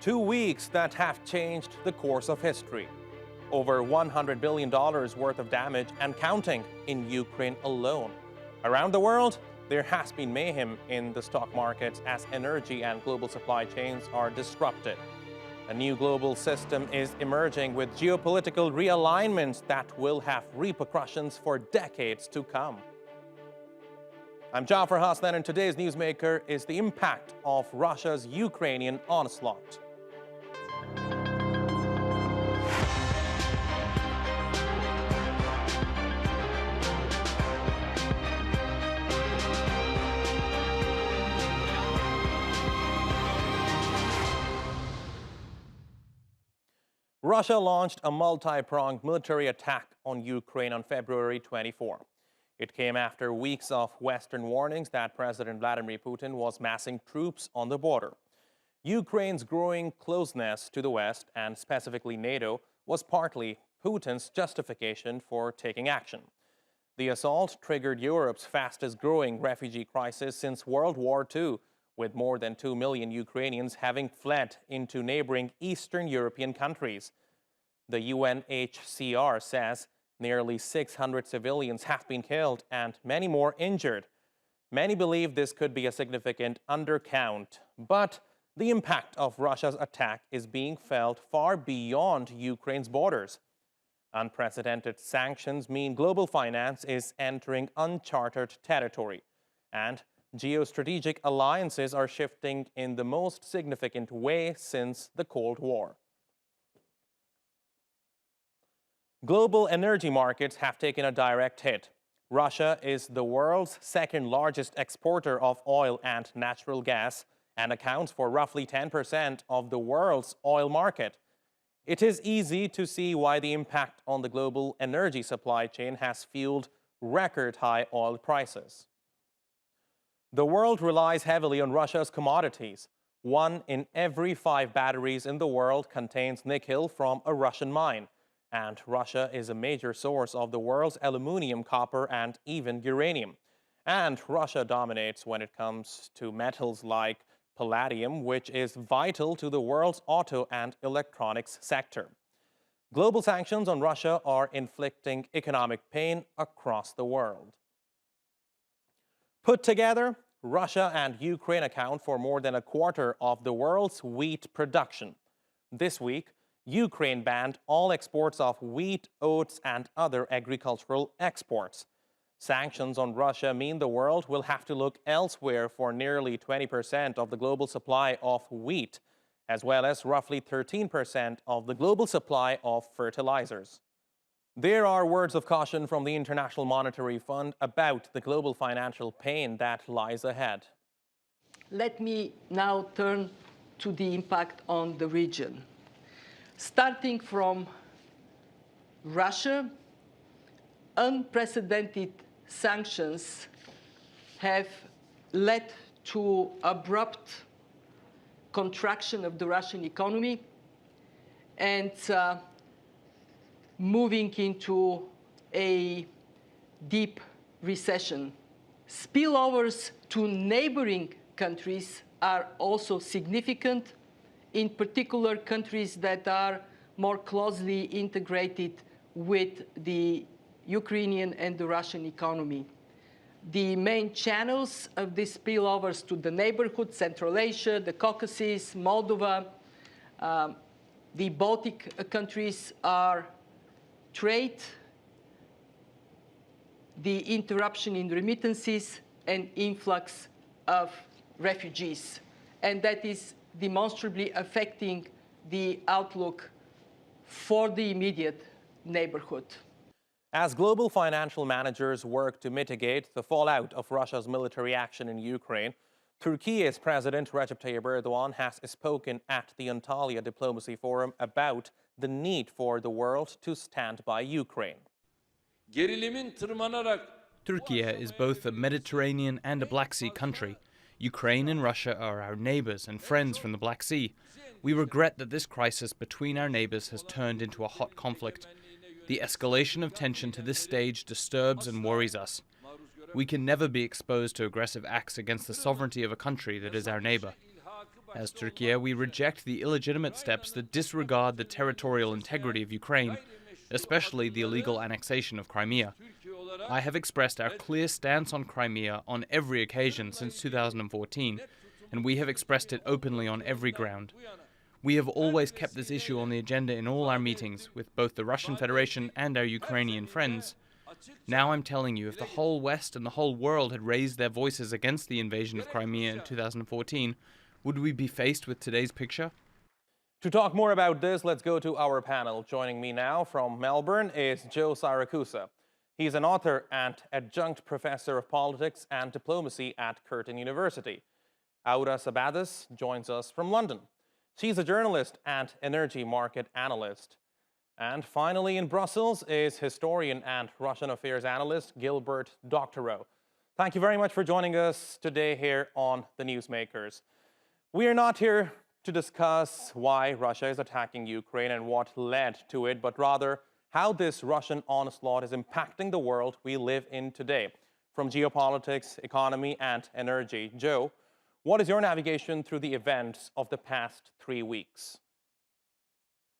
2 weeks that have changed the course of history. Over $100 billion worth of damage and counting in Ukraine alone. Around the world, there has been mayhem in the stock markets as energy and global supply chains are disrupted. A new global system is emerging with geopolitical realignments that will have repercussions for decades to come. I'm Jafar Hassan, and today's newsmaker is the impact of Russia's Ukrainian onslaught. Russia launched a multi-pronged military attack on Ukraine on February 24. It came after weeks of Western warnings that President Vladimir Putin was massing troops on the border. Ukraine's growing closeness to the West, and specifically NATO, was partly Putin's justification for taking action. The assault triggered Europe's fastest-growing refugee crisis since World War II, with more than 2 million Ukrainians having fled into neighboring Eastern European countries. The UNHCR says nearly 600 civilians have been killed and many more injured. Many believe this could be a significant undercount, but the impact of Russia's attack is being felt far beyond Ukraine's borders. Unprecedented sanctions mean global finance is entering uncharted territory, and geostrategic alliances are shifting in the most significant way since the Cold War. Global energy markets have taken a direct hit. Russia is the world's second largest exporter of oil and natural gas and accounts for roughly 10% of the world's oil market. It is easy to see why the impact on the global energy supply chain has fueled record-high oil prices. The world relies heavily on Russia's commodities. 1 in every 5 batteries in the world contains nickel from a Russian mine, and Russia is a major source of the world's aluminum, copper, and even uranium. And Russia dominates when it comes to metals like palladium, which is vital to the world's auto and electronics sector. Global sanctions on Russia are inflicting economic pain across the world. Put together, Russia and Ukraine account for more than a quarter of the world's wheat production. This week, Ukraine banned all exports of wheat, oats, and other agricultural exports. Sanctions on Russia mean the world will have to look elsewhere for nearly 20% of the global supply of wheat, as well as roughly 13% of the global supply of fertilizers. There are words of caution from the International Monetary Fund about the global financial pain that lies ahead. Let me now turn to the impact on the region. Starting from Russia, unprecedented sanctions have led to abrupt contraction of the Russian economy and moving into a deep recession. Spillovers to neighboring countries are also significant, in particular countries that are more closely integrated with the Ukrainian and the Russian economy. The main channels of these spillovers to the neighborhood, Central Asia, the Caucasus, Moldova, the Baltic countries are trade, the interruption in remittances, and influx of refugees. And that is demonstrably affecting the outlook for the immediate neighborhood. As global financial managers work to mitigate the fallout of Russia's military action in Ukraine, Turkey's President Recep Tayyip Erdogan has spoken at the Antalya Diplomacy Forum about the need for the world to stand by Ukraine. Turkey is both a Mediterranean and a Black Sea country. Ukraine and Russia are our neighbors and friends from the Black Sea. We regret that this crisis between our neighbors has turned into a hot conflict. The escalation of tension to this stage disturbs and worries us. We can never be exposed to aggressive acts against the sovereignty of a country that is our neighbor. As Turkey, we reject the illegitimate steps that disregard the territorial integrity of Ukraine, especially the illegal annexation of Crimea. I have expressed our clear stance on Crimea on every occasion since 2014, and we have expressed it openly on every ground. We have always kept this issue on the agenda in all our meetings with both the Russian Federation and our Ukrainian friends. Now I'm telling you, if the whole West and the whole world had raised their voices against the invasion of Crimea in 2014, would we be faced with today's picture? To talk more about this, let's go to our panel. Joining me now from Melbourne is Joe Siracusa. He's an author and adjunct professor of politics and diplomacy at Curtin University. Aura Sabadus joins us from London. She's a journalist and energy market analyst. And finally in Brussels is historian and Russian affairs analyst Gilbert Doctorow. Thank you very much for joining us today here on The Newsmakers. We are not here to discuss why Russia is attacking Ukraine and what led to it, but rather how this Russian onslaught is impacting the world we live in today, from geopolitics, economy, and energy. Joe, what is your navigation through the events of the past 3 weeks?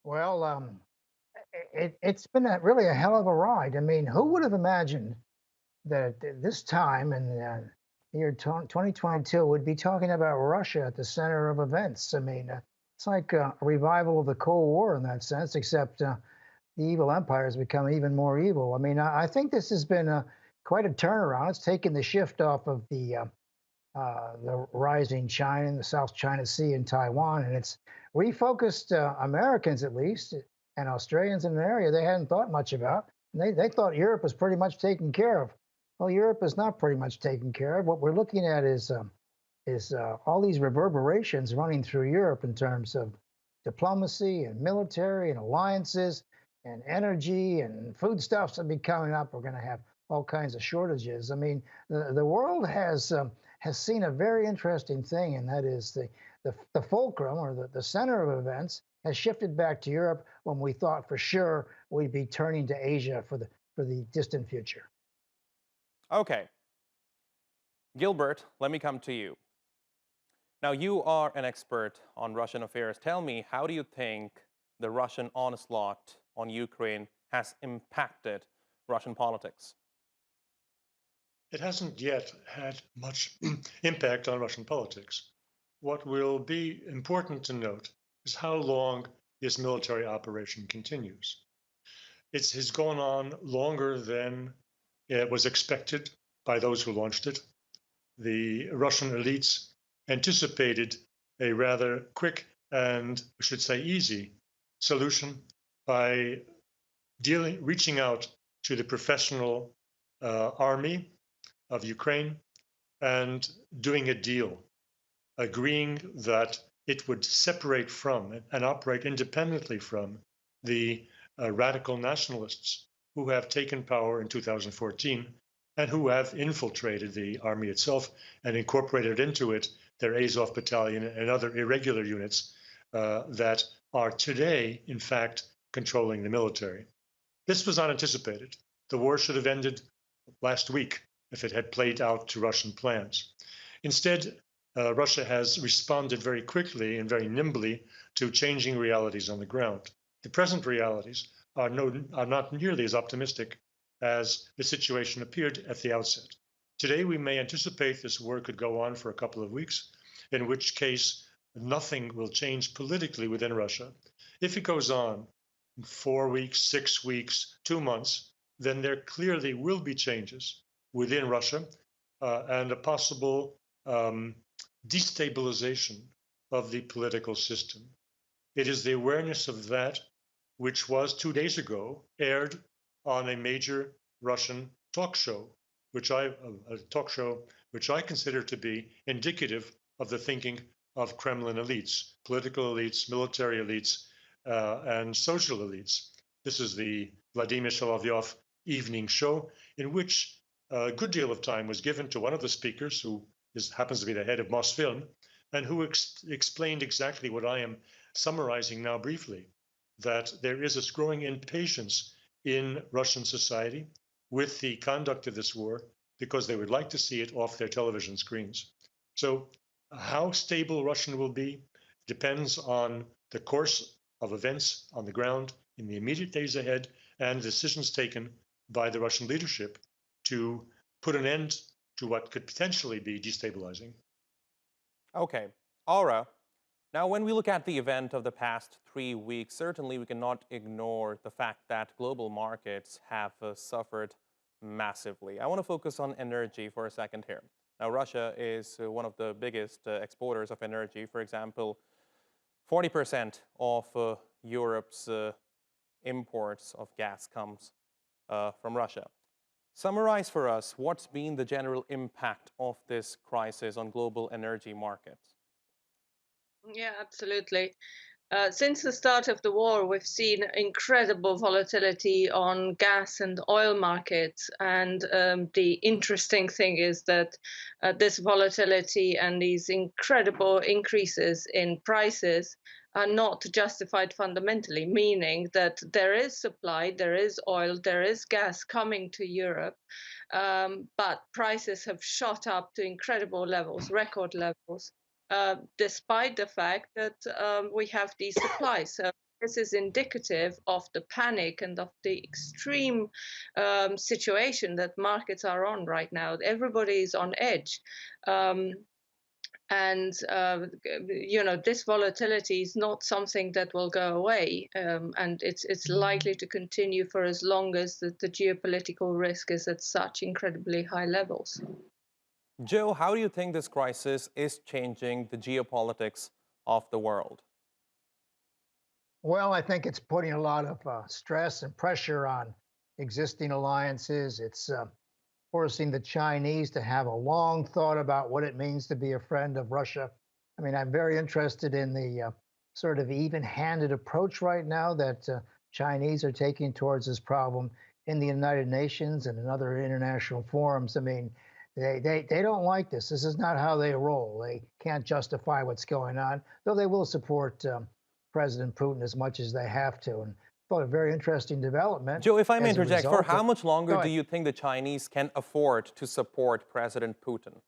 Well, it's been really a hell of a ride. I mean, who would have imagined that at this time in the year 2022 would be talking about Russia at the center of events? I mean, it's like a revival of the Cold War in that sense, except the evil empire has become even more evil. I mean, I think this has been quite a turnaround. It's taken the shift off of the rising China, the South China Sea and Taiwan, and it's refocused Americans, at least, and Australians in an area they hadn't thought much about. They thought Europe was pretty much taken care of. Well, Europe is not pretty much taken care of. What we're looking at is all these reverberations running through Europe in terms of diplomacy and military and alliances and energy and foodstuffs that be coming up. We're going to have all kinds of shortages. I mean, the world has seen a very interesting thing, and that is the fulcrum, or the center of events, has shifted back to Europe when we thought for sure we'd be turning to Asia for the distant future. Okay. Gilbert, let me come to you. Now, you are an expert on Russian affairs. Tell me, how do you think the Russian onslaught on Ukraine has impacted Russian politics? It hasn't yet had much impact on Russian politics. What will be important to note is how long this military operation continues. It has gone on longer than it was expected by those who launched it. The Russian elites anticipated a rather quick and, I should say, easy solution by reaching out to the professional army of Ukraine and doing a deal, agreeing that it would separate from and operate independently from the radical nationalists who have taken power in 2014 and who have infiltrated the army itself and incorporated into it their Azov battalion and other irregular units that are today, in fact, controlling the military. This was not anticipated. The war should have ended last week if it had played out to Russian plans. Instead, Russia has responded very quickly and very nimbly to changing realities on the ground. The present realities are not nearly as optimistic as the situation appeared at the outset. Today, we may anticipate this war could go on for a couple of weeks, in which case nothing will change politically within Russia. If it goes on 4 weeks, 6 weeks, 2 months, then there clearly will be changes within Russia and a possible destabilization of the political system. It is the awareness of that which was 2 days ago aired on a major Russian talk show, which I consider to be indicative of the thinking of Kremlin elites, political elites, military elites, and social elites. This is the Vladimir Solovyov evening show, in which a good deal of time was given to one of the speakers, who happens to be the head of Mosfilm, and who explained exactly what I am summarizing now briefly, that there is a growing impatience in Russian society with the conduct of this war because they would like to see it off their television screens. So How stable Russia will be depends on the course of events on the ground in the immediate days ahead and decisions taken by the Russian leadership to put an end to what could potentially be destabilizing. Okay, Aura. Now, when we look at the event of the past 3 weeks, certainly we cannot ignore the fact that global markets have suffered massively. I want to focus on energy for a second here. Now, Russia is one of the biggest exporters of energy. For example, 40% of Europe's imports of gas comes from Russia. Summarize for us what's been the general impact of this crisis on global energy markets. Yeah, absolutely. Since the start of the war, we've seen incredible volatility on gas and oil markets. And the interesting thing is that this volatility and these incredible increases in prices are not justified fundamentally, meaning that there is supply, there is oil, there is gas coming to Europe, but prices have shot up to incredible levels, record levels. Despite the fact that we have these supplies. So this is indicative of the panic and of the extreme situation that markets are on right now. Everybody is on edge. And this volatility is not something that will go away, and it's likely to continue for as long as the geopolitical risk is at such incredibly high levels. Joe, how do you think this crisis is changing the geopolitics of the world? Well, I think it's putting a lot of stress and pressure on existing alliances. It's forcing the Chinese to have a long thought about what it means to be a friend of Russia. I mean, I'm very interested in the sort of even-handed approach right now that Chinese are taking towards this problem in the United Nations and in other international forums. I mean, they don't like this. This is not how they roll. They can't justify what's going on, though they will support President Putin as much as they have to. And a very interesting development. Joe, if I may interject, for how much longer do you think the Chinese can afford to support President Putin?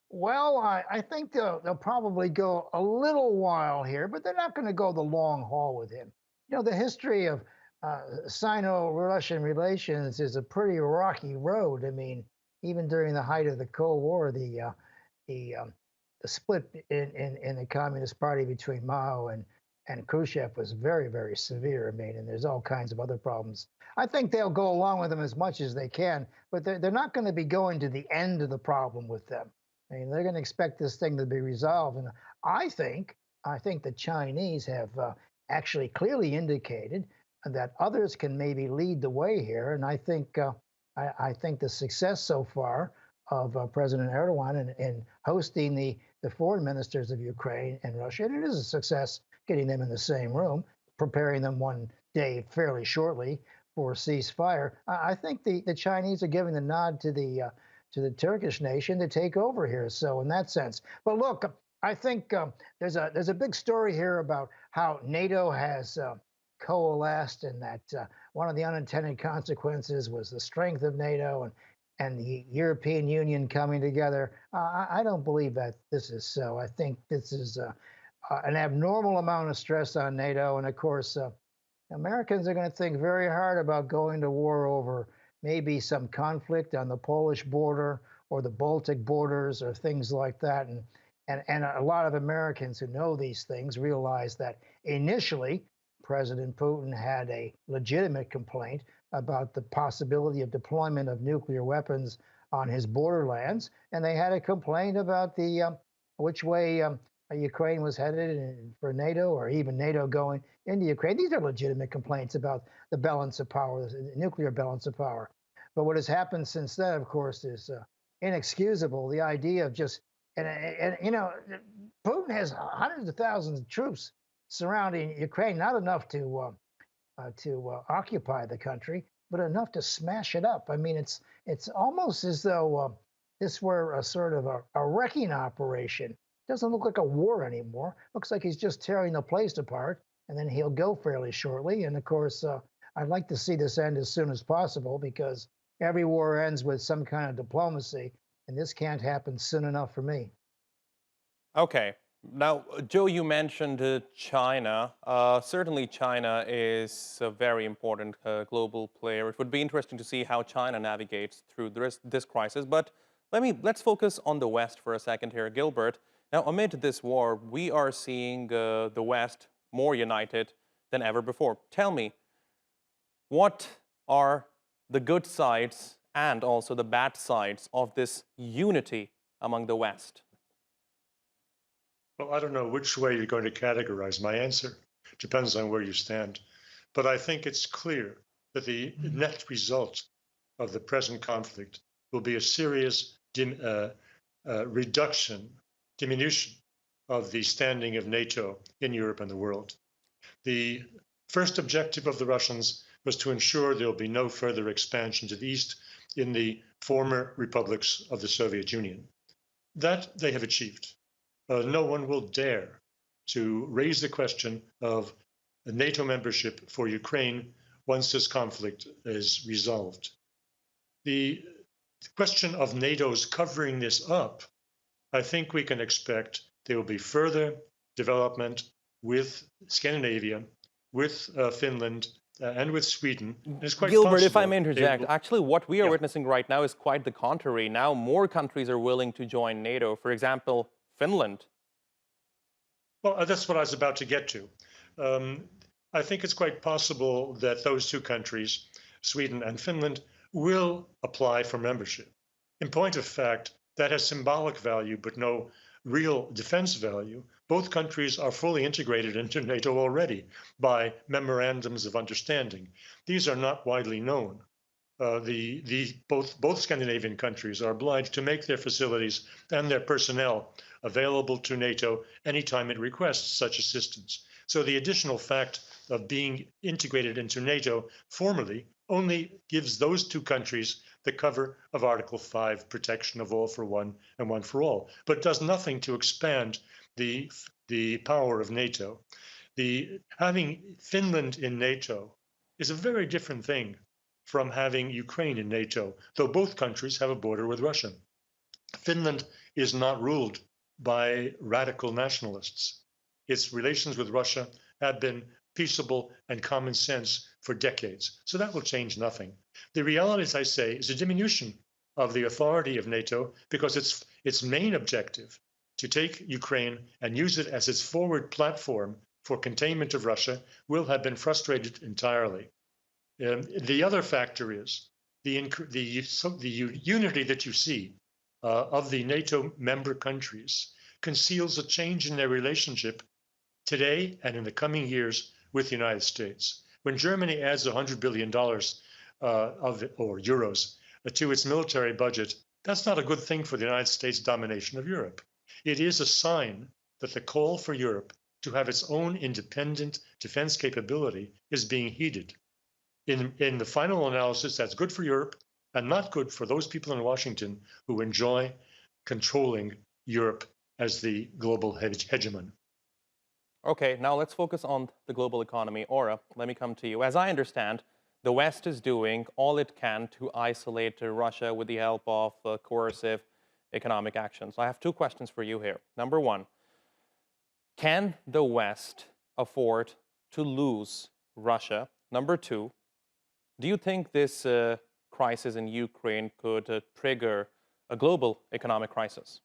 Well, I think they'll probably go a little while here, but they're not going to go the long haul with him. You know, the history of Sino-Russian relations is a pretty rocky road. I mean, even during the height of the Cold War, the split in the Communist Party between Mao and Khrushchev was very, very severe. I mean, and there's all kinds of other problems. I think they'll go along with them as much as they can, but they're not going to be going to the end of the problem with them. I mean, they're going to expect this thing to be resolved. And I think the Chinese have actually clearly indicated that others can maybe lead the way here. And I think the success so far of President Erdogan in hosting the foreign ministers of Ukraine and Russia, and it is a success getting them in the same room, preparing them one day fairly shortly for a ceasefire. I think the Chinese are giving the nod to the Turkish nation to take over here. So in that sense, but look, I think there's a big story here about how NATO has coalesced, and that one of the unintended consequences was the strength of NATO and the European Union coming together. I don't believe that this is so. I think this is an abnormal amount of stress on NATO. And of course, Americans are going to think very hard about going to war over maybe some conflict on the Polish border or the Baltic borders or things like that. And a lot of Americans who know these things realize that initially, President Putin had a legitimate complaint about the possibility of deployment of nuclear weapons on his borderlands. And they had a complaint about the which way Ukraine was headed for NATO, or even NATO going into Ukraine. These are legitimate complaints about the balance of power, the nuclear balance of power. But what has happened since then, of course, is inexcusable. The idea of just, and you know, Putin has hundreds of thousands of troops surrounding Ukraine, not enough to occupy the country, but enough to smash it up. I mean, it's almost as though this were a sort of a wrecking operation. Doesn't look like a war anymore. Looks like he's just tearing the place apart, and then he'll go fairly shortly. And of course, I'd like to see this end as soon as possible, because every war ends with some kind of diplomacy, and this can't happen soon enough for me. Okay. Now, Joe, you mentioned China. Certainly, China is a very important global player. It would be interesting to see how China navigates through this crisis. But let's focus on the West for a second here, Gilbert. Now, amid this war, we are seeing the West more united than ever before. Tell me, what are the good sides and also the bad sides of this unity among the West? Well, I don't know which way you're going to categorize my answer. Depends on where you stand. But I think it's clear that the net result of the present conflict will be a serious diminution of the standing of NATO in Europe and the world. The first objective of the Russians was to ensure there will be no further expansion to the east in the former republics of the Soviet Union. That they have achieved. No one will dare to raise the question of NATO membership for Ukraine once this conflict is resolved. The question of NATO's covering this up, I think we can expect there will be further development with Scandinavia, with Finland, and with Sweden. It's quite Gilbert, possible if I may interject, actually what we are witnessing right now is quite the contrary. Now more countries are willing to join NATO. For example, Finland. Well, that's what I was about to get to. I think it's quite possible that those two countries, Sweden and Finland, will apply for membership. In point of fact, that has symbolic value, but no real defense value. Both countries are fully integrated into NATO already by memorandums of understanding. These are not widely known. Both Scandinavian countries are obliged to make their facilities and their personnel available to NATO anytime it requests such assistance. So the additional fact of being integrated into NATO formally only gives those two countries the cover of Article 5, protection of all for one and one for all, but does nothing to expand the power of NATO. Having Finland in NATO is a very different thing from having Ukraine in NATO, though both countries have a border with Russia. Finland is not ruled by radical nationalists. Its relations with Russia have been peaceable and common sense for decades. So that will change nothing. The reality, as I say, is a diminution of the authority of NATO because its main objective to take Ukraine and use it as its forward platform for containment of Russia will have been frustrated entirely. The other factor is the unity that you see of the NATO member countries conceals a change in their relationship today and in the coming years with the United States. When Germany adds $100 billion or euros to its military budget, that's not a good thing for the United States' domination of Europe. It is a sign that the call for Europe to have its own independent defense capability is being heeded. In the final analysis, that's good for Europe and not good for those people in Washington who enjoy controlling Europe as the global hegemon. Okay, now let's focus on the global economy. Aura, let me come to you. As I understand, the West is doing all it can to isolate Russia with the help of coercive economic actions. I have two questions for you here. Number one, can the West afford to lose Russia? Number two, do you think this crisis in Ukraine could trigger a global economic crisis?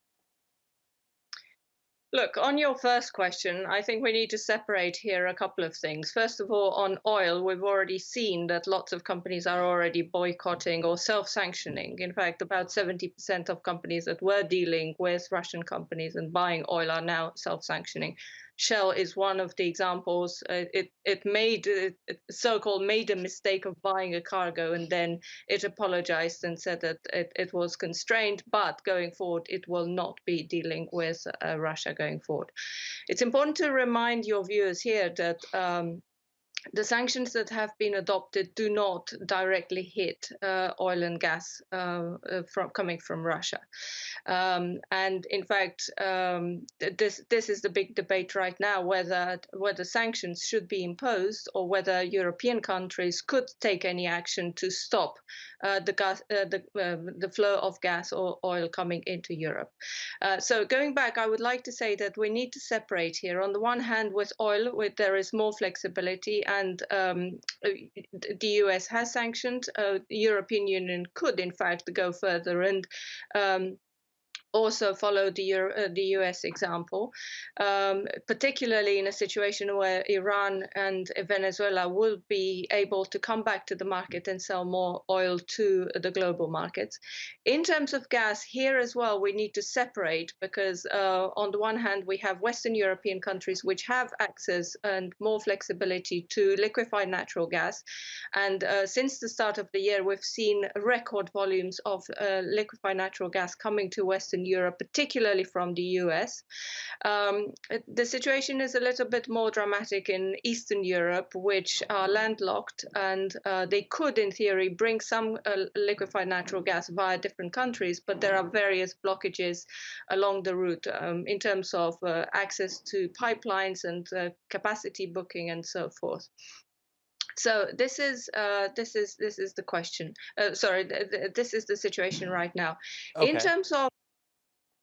Look, on your first question, I think we need to separate here a couple of things. First of all, on oil, we've already seen that lots of companies are already boycotting or self-sanctioning. In fact, about 70% of companies that were dealing with Russian companies and buying oil are now self-sanctioning. Shell is one of the examples. It so-called made a mistake of buying a cargo, and then it apologized and said that it was constrained, but going forward, it will not be dealing with Russia going forward. It's important to remind your viewers here that the sanctions that have been adopted do not directly hit oil and gas coming from Russia. And in fact, this is the big debate right now, whether sanctions should be imposed or whether European countries could take any action to stop the flow of gas or oil coming into Europe. So going back, I would like to say that we need to separate here. On the one hand, with oil, there is more flexibility, and the US has sanctioned. The European Union could, in fact, go further and also follow the US example, particularly in a situation where Iran and Venezuela will be able to come back to the market and sell more oil to the global markets. In terms of gas, here as well, we need to separate, because on the one hand, we have Western European countries which have access and more flexibility to liquefied natural gas. And since the start of the year, we've seen record volumes of liquefied natural gas coming to Western Europe, particularly from the US. The situation is a little bit more dramatic in Eastern Europe, which are landlocked, and they could, in theory, bring some liquefied natural gas via different countries, but there are various blockages along the route in terms of access to pipelines and capacity booking and so forth. So this is the question. This is the situation right now. Okay. In terms of,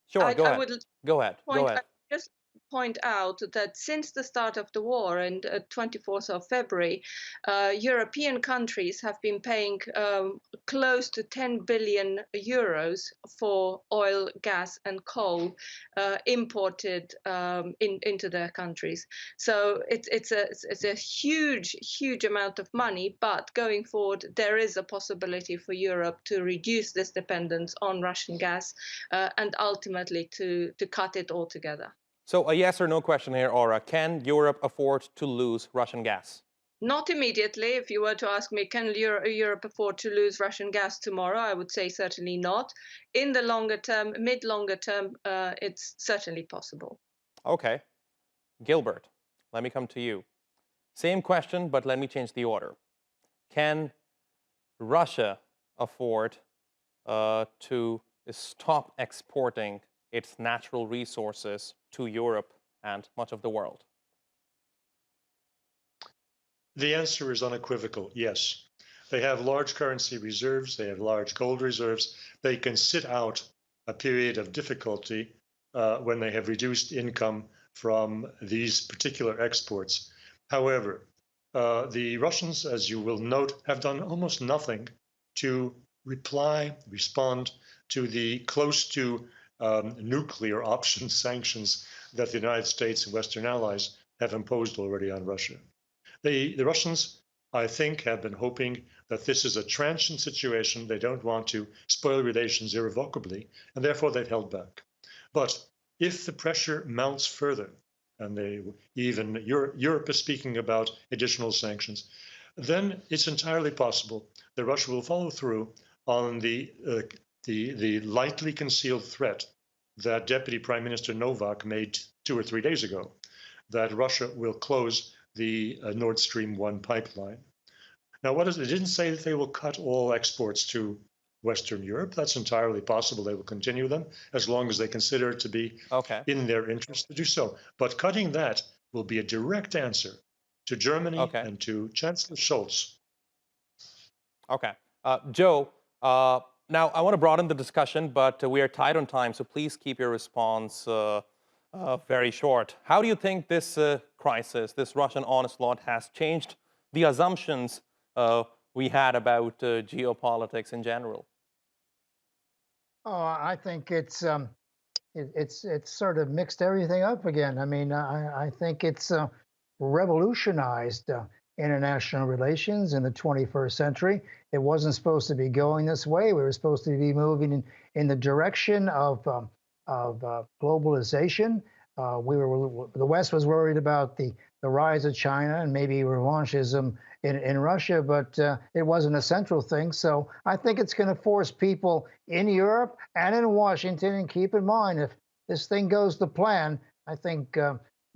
sure, go ahead. I would go ahead. just point out that since the start of the war and 24th of February, European countries have been paying close to 10 billion euros for oil, gas, and coal imported into their countries. So it's a huge amount of money. But going forward, there is a possibility for Europe to reduce this dependence on Russian gas and ultimately to cut it altogether. So a yes or no question here, Aura. Can Europe afford to lose Russian gas? Not immediately. If you were to ask me, can Europe afford to lose Russian gas tomorrow? I would say certainly not. In the longer term, mid-longer term, it's certainly possible. Okay. Gilbert, let me come to you. Same question, but let me change the order. Can Russia afford to stop exporting its natural resources to Europe and much of the world? The answer is unequivocal, yes. They have large currency reserves, they have large gold reserves. They can sit out a period of difficulty when they have reduced income from these particular exports. However, the Russians, as you will note, have done almost nothing to respond to the close to nuclear option sanctions that the United States and Western allies have imposed already on Russia. The Russians, I think, have been hoping that this is a transient situation. They don't want to spoil relations irrevocably, and therefore they've held back. But if the pressure mounts further, and Europe is speaking about additional sanctions, then it's entirely possible that Russia will follow through on the lightly concealed threat that Deputy Prime Minister Novak made 2 or 3 days ago, that Russia will close the Nord Stream 1 pipeline. Now, it didn't say that they will cut all exports to Western Europe. That's entirely possible. They will continue them as long as they consider it to be in their interest to do so. But cutting that will be a direct answer to Germany and to Chancellor Scholz. Okay. Joe, now I want to broaden the discussion, but we are tight on time, so please keep your response very short. How do you think this crisis, this Russian onslaught, has changed the assumptions we had about geopolitics in general? Oh, I think it's sort of mixed everything up again. I mean, I think it's revolutionized international relations in the 21st century. It wasn't supposed to be going this way. We were supposed to be moving in the direction of globalization. The West was worried about the rise of China and maybe revanchism in Russia, but it wasn't a central thing. So I think it's going to force people in Europe and in Washington, and keep in mind, if this thing goes to plan, I think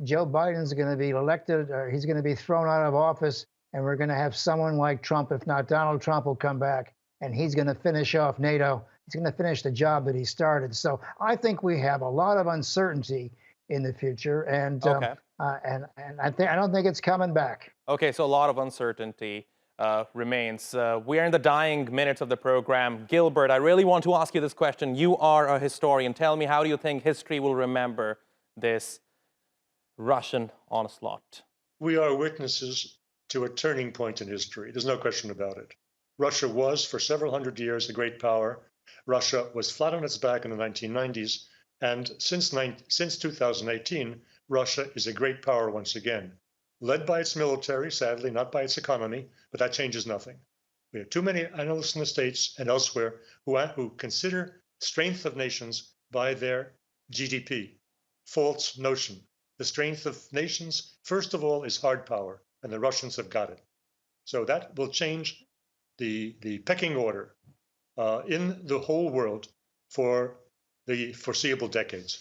Joe Biden's going to be elected, or he's going to be thrown out of office and we're going to have someone like Trump, if not Donald Trump, will come back, and he's going to finish off NATO. He's going to finish the job that he started. So I think we have a lot of uncertainty in the future, and Okay. I don't think it's coming back. Okay, so a lot of uncertainty remains. We are in the dying minutes of the program. Gilbert, I really want to ask you this question. You are a historian. Tell me, how do you think history will remember this Russian onslaught? We are witnesses to a turning point in history. There's no question about it. Russia was, for several hundred years, a great power. Russia was flat on its back in the 1990s. And since 2018, Russia is a great power once again, led by its military, sadly, not by its economy, but that changes nothing. We have too many analysts in the States and elsewhere who consider strength of nations by their GDP. False notion. The strength of nations, first of all, is hard power, and the Russians have got it. So that will change the pecking order in the whole world for the foreseeable decades.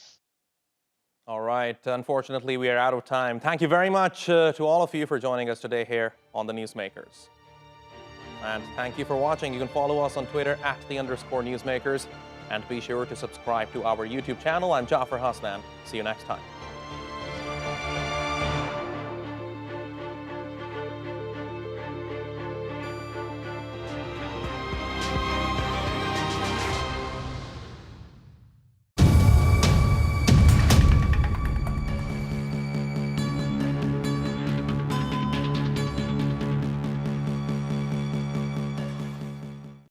All right. Unfortunately, we are out of time. Thank you very much to all of you for joining us today here on The Newsmakers. And thank you for watching. You can follow us on Twitter @_Newsmakers. And be sure to subscribe to our YouTube channel. I'm Jafar Hasnan. See you next time.